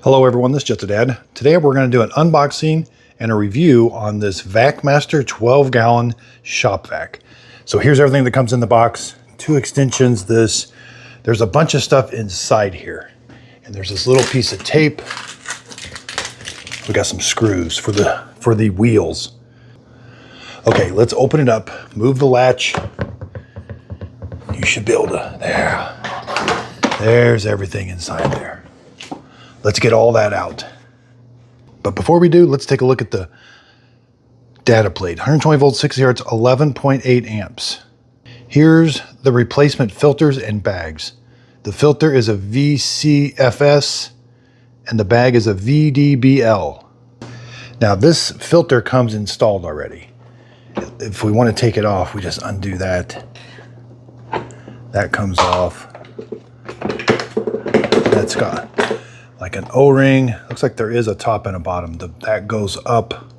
Hello everyone, this is Just a Dad. Today we're going to do an unboxing and a review on this Vacmaster 12-gallon shop vac. So here's everything that comes in the box. 2 extensions, there's a bunch of stuff inside here. And there's this little piece of tape. We got some screws for the wheels. Okay, let's open it up, move the latch. You should be able to, there's everything inside there. Let's get all that out. But before we do, let's take a look at the data plate. 120 volts, 60 hertz, 11.8 amps. Here's the replacement filters and bags. The filter is a VCFS and the bag is a VDBL. Now this filter comes installed already. If we want to take it off, we just undo that. That comes off. That's got like an O-ring. Looks like there is a top and a bottom. That goes up.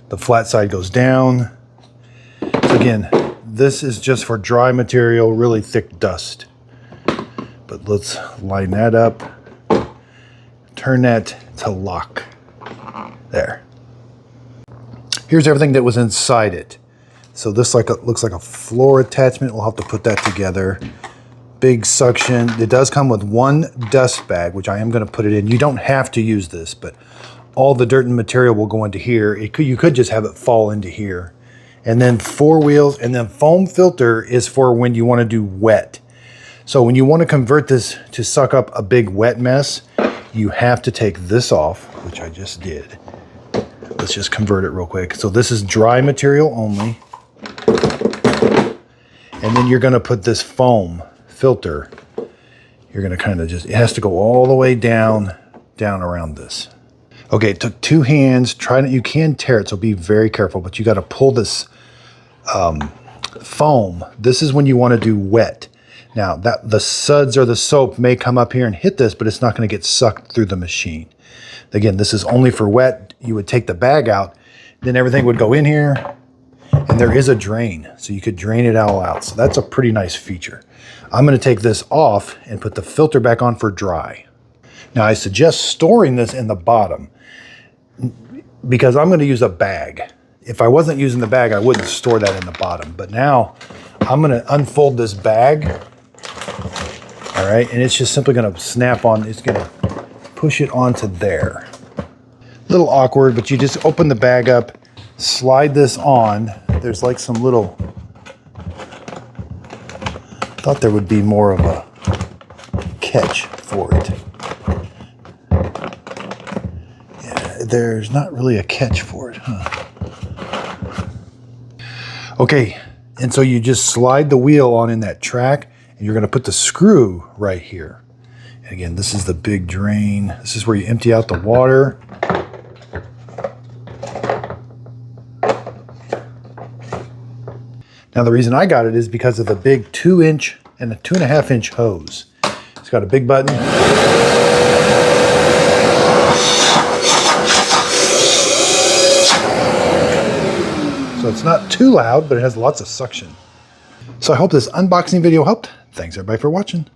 The flat side goes down. So again, this is just for dry material, really thick dust. But let's line that up. Turn that to lock. There. Here's everything that was inside it. So this looks like a floor attachment. We'll have to put that together. Big suction. It does come with 1 dust bag, which I am going to put it in. You don't have to use this, but all the dirt and material will go into here. You could just have it fall into here. And then 4 wheels, and then foam filter is for when you want to do wet. So when you want to convert this to suck up a big wet mess, you have to take this off, which I just did. Let's just convert it real quick. So this is dry material only. And then you're going to put this foam filter. You're going to kind of it has to go all the way down around this. Okay, it took 2 hands. You can tear it, so be very careful, but you got to pull this foam. This is when you want to do wet. Now, the suds or the soap may come up here and hit this, but it's not going to get sucked through the machine. Again, this is only for wet. You would take the bag out, then everything would go in here, and there is a drain, so you could drain it all out. So that's a pretty nice feature. I'm going to take this off and put the filter back on for dry. Now, I suggest storing this in the bottom because I'm going to use a bag. If I wasn't using the bag, I wouldn't store that in the bottom. But now I'm going to unfold this bag. All right, and it's just simply going to snap on. It's going to push it onto there. A little awkward, but you just open the bag up, slide this on. There's like some little, thought there would be more of a catch for it. Yeah, there's not really a catch for it, huh? Okay, and so you just slide the wheel on in that track, and you're going to put the screw right here. And again, this is the big drain. This is where you empty out the water. Now the reason I got it is because of the big 2-inch and a 2.5-inch hose. It's got a big button. So it's not too loud, but it has lots of suction. So I hope this unboxing video helped. Thanks everybody for watching.